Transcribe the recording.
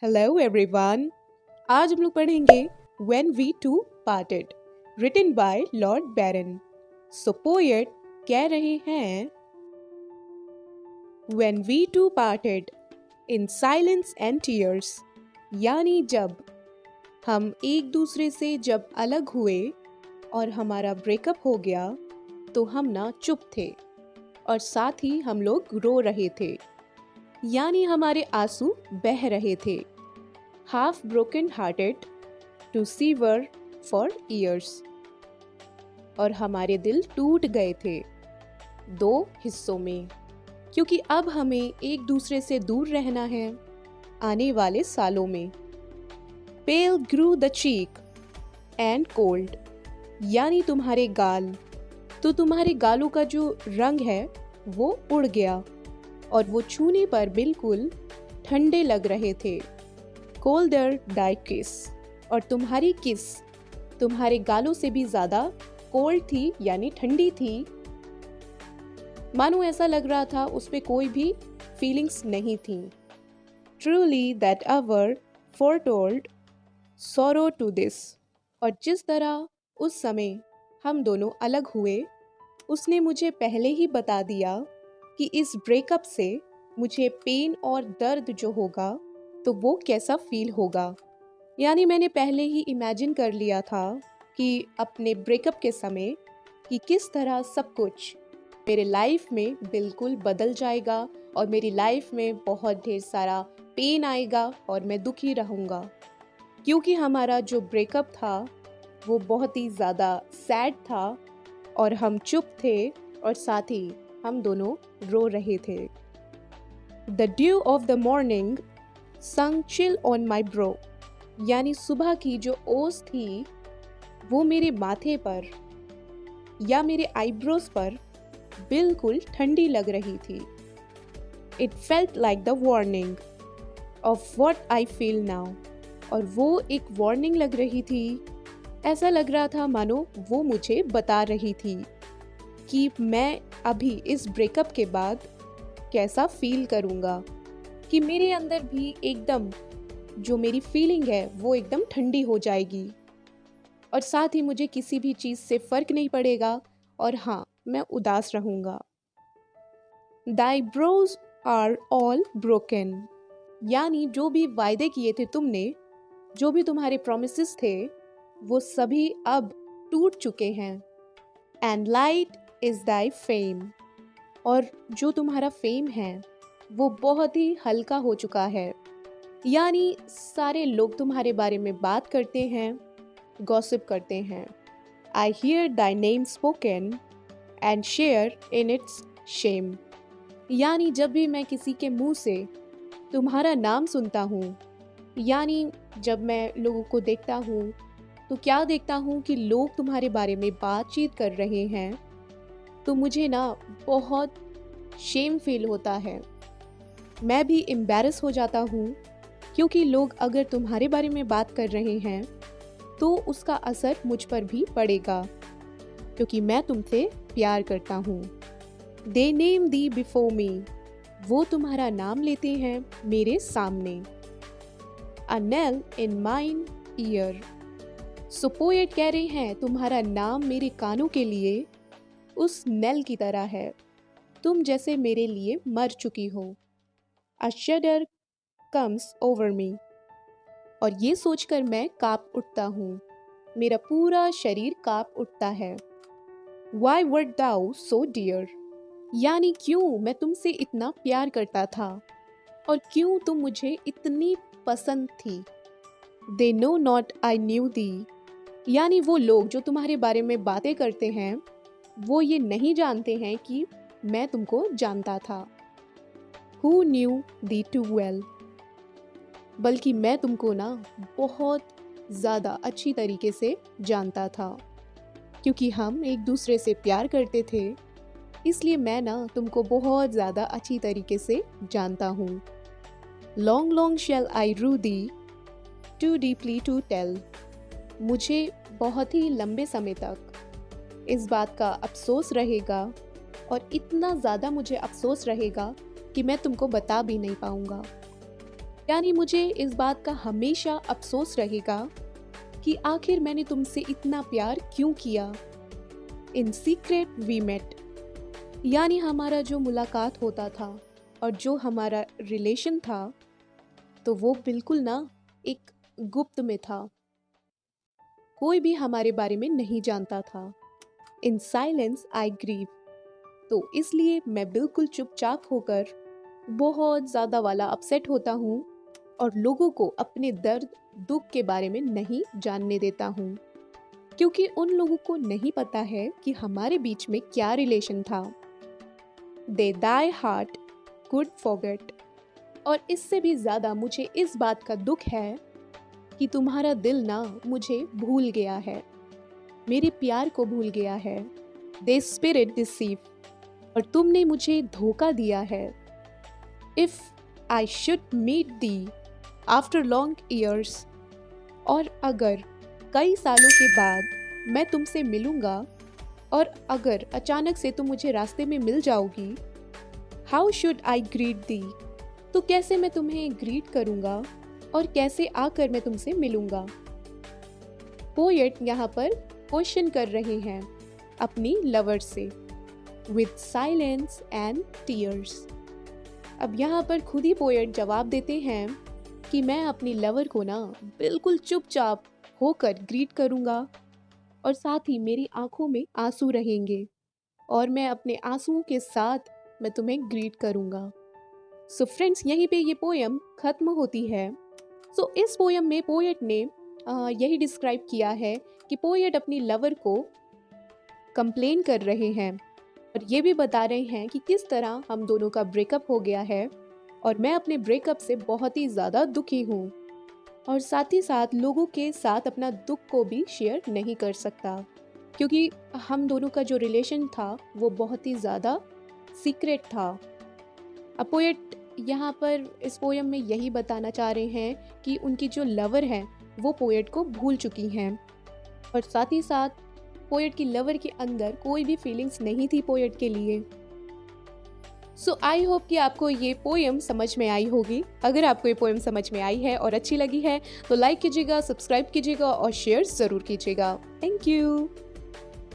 Hello everyone. आज हम लोग पढ़ेंगे when we two parted, written by Lord Byron. So poet कह रहे हैं, when we two parted in silence and tears, यानी जब हम एक दूसरे से जब अलग हुए और हमारा ब्रेकअप हो गया तो हम ना चुप थे और साथ ही हम लोग रो रहे थे, यानी हमारे आंसू बह रहे थे। Half broken hearted to sever for years, और हमारे दिल टूट गए थे दो हिस्सों में, क्योंकि अब हमें एक दूसरे से दूर रहना है आने वाले सालों में। पेल ग्रू द चीक एंड कोल्ड, यानी तुम्हारे गाल, तो तुम्हारे गालों का जो रंग है वो उड़ गया और वो छूने पर बिल्कुल ठंडे लग रहे थे। कोल्डर डाई किस, और तुम्हारी किस तुम्हारे गालों से भी ज्यादा कोल्ड थी, यानी ठंडी थी। मानो ऐसा लग रहा था उस पे कोई भी फीलिंग्स नहीं थी। Truly that our foretold sorrow to this, और जिस तरह उस समय हम दोनों अलग हुए उसने मुझे पहले ही बता दिया कि इस ब्रेकअप से मुझे पेन और दर्द जो होगा तो वो कैसा फील होगा। यानी मैंने पहले ही इमेजिन कर लिया था कि अपने ब्रेकअप के समय कि किस तरह सब कुछ मेरे लाइफ में बिल्कुल बदल जाएगा और मेरी लाइफ में बहुत ढेर सारा पेन आएगा और मैं दुखी रहूँगा, क्योंकि हमारा जो ब्रेकअप था वो बहुत ही ज़्यादा सैड था और हम चुप थे और साथ ही हम दोनों रो रहे थे। The due of the morning संग चिल ऑन माई ब्रो, यानी सुबह की जो ओस थी वो मेरे माथे पर या मेरे आईब्रोज पर बिल्कुल ठंडी लग रही थी। It felt like the warning of what I feel now, और वो एक वार्निंग लग रही थी। ऐसा लग रहा था मानो वो मुझे बता रही थी कि मैं अभी इस ब्रेकअप के बाद कैसा फील करूँगा, कि मेरे अंदर भी एकदम जो मेरी फीलिंग है वो एकदम ठंडी हो जाएगी और साथ ही मुझे किसी भी चीज़ से फ़र्क नहीं पड़ेगा और हाँ, मैं उदास रहूँगा। दाई ब्रोज आर ऑल ब्रोकन, यानी जो भी वायदे किए थे तुमने, जो भी तुम्हारे प्रोमिसेस थे वो सभी अब टूट चुके हैं। And light is Dai fame, और जो तुम्हारा फेम है वो बहुत ही हल्का हो चुका है, यानी सारे लोग तुम्हारे बारे में बात करते हैं, गॉसिप करते हैं। I hear thy name spoken and share in its shame, यानी जब भी मैं किसी के मुंह से तुम्हारा नाम सुनता हूँ, यानी जब मैं लोगों को देखता हूँ तो क्या देखता हूँ कि लोग तुम्हारे बारे में बातचीत कर रहे हैं, तो मुझे ना बहुत शेम फील होता है। मैं भी एम्बैरस हो जाता हूँ, क्योंकि लोग अगर तुम्हारे बारे में बात कर रहे हैं तो उसका असर मुझ पर भी पड़ेगा, क्योंकि मैं तुमसे प्यार करता हूँ। दे नेम दी बिफोर मी, वो तुम्हारा नाम लेते हैं मेरे सामने। A nail in mine year, so poet कह रहे हैं तुम्हारा नाम मेरे कानों के लिए उस नेल की तरह है, तुम जैसे मेरे लिए मर चुकी हो। अ शडर कम्स ओवर मी, और ये सोचकर मैं कांप उठता हूँ, मेरा पूरा शरीर कांप उठता है। Why wert thou so dear, यानी क्यों मैं तुमसे इतना प्यार करता था और क्यों तुम मुझे इतनी पसंद थी। They know not I knew thee, यानी वो लोग जो तुम्हारे बारे में बातें करते हैं वो ये नहीं जानते हैं कि मैं तुमको जानता था। Who knew thee too well, बल्कि मैं तुमको ना बहुत ज़्यादा अच्छी तरीके से जानता था, क्योंकि हम एक दूसरे से प्यार करते थे, इसलिए मैं ना तुमको बहुत ज़्यादा अच्छी तरीके से जानता हूँ। Long long shall I rue thee, too deeply to tell, मुझे बहुत ही लंबे समय तक इस बात का अफसोस रहेगा और इतना ज़्यादा मुझे अफसोस रहेगा कि मैं तुमको बता भी नहीं पाऊँगा। यानी मुझे इस बात का हमेशा अफसोस रहेगा कि आखिर मैंने तुमसे इतना प्यार क्यों किया। इन सीक्रेट वी मेट, यानी हमारा जो मुलाकात होता था और जो हमारा रिलेशन था, तो वो बिल्कुल ना एक गुप्त में था। कोई भी हमारे बारे में नहीं जानता था। इन साइलेंस आई ग्रीव, तो इसलिए मैं बिल्कुल चुपचाप होकर बहुत ज़्यादा वाला अपसेट होता हूँ और लोगों को अपने दर्द दुख के बारे में नहीं जानने देता हूँ, क्योंकि उन लोगों को नहीं पता है कि हमारे बीच में क्या रिलेशन था। दे दाई हार्ट कुड फॉरगेट। और इससे भी ज़्यादा मुझे इस बात का दुख है कि तुम्हारा दिल ना मुझे भूल गया है, मेरे प्यार को भूल गया है। दे स्पिरिट डिसीव, और तुमने मुझे धोखा दिया है। If I should meet thee after long years, और अगर कई सालों के बाद मैं तुमसे मिलूँगा और अगर अचानक से तुम मुझे रास्ते में मिल जाओगी, हाउ शुड आई ग्रीट दी, तो कैसे मैं तुम्हें ग्रीट करूँगा और कैसे आकर मैं तुमसे मिलूँगा। पोएट यहाँ पर क्वेश्चन कर रहे हैं अपनी लवर से, विद साइलेंस एंड टीयर्स। अब यहाँ पर खुद ही पोएट जवाब देते हैं कि मैं अपनी लवर को ना बिल्कुल चुपचाप होकर ग्रीट करूँगा और साथ ही मेरी आंखों में आंसू रहेंगे और मैं अपने आंसुओं के साथ मैं तुम्हें ग्रीट करूँगा। सो फ्रेंड्स, यहीं पे ये पोयम ख़त्म होती है। सो इस पोयम में पोएट ने यही डिस्क्राइब किया है कि पोएट अपनी लवर को कंप्लेन कर रहे हैं और ये भी बता रहे हैं कि किस तरह हम दोनों का ब्रेकअप हो गया है और मैं अपने ब्रेकअप से बहुत ही ज़्यादा दुखी हूँ और साथ ही साथ लोगों के साथ अपना दुख को भी शेयर नहीं कर सकता, क्योंकि हम दोनों का जो रिलेशन था वो बहुत ही ज़्यादा सीक्रेट था। अब पोएट यहाँ पर इस पोयम में यही बताना चाह रहे हैं कि उनकी जो लवर है वो पोएट को भूल चुकी हैं और साथ ही साथ पोएट की लवर के अंदर कोई भी फीलिंग्स नहीं थी पोएट के लिए। सो आई होप कि आपको ये पोएम समझ में आई होगी। अगर आपको ये पोएम समझ में आई है और अच्छी लगी है तो लाइक कीजिएगा, सब्सक्राइब कीजिएगा और शेयर ज़रूर कीजिएगा। Thank you.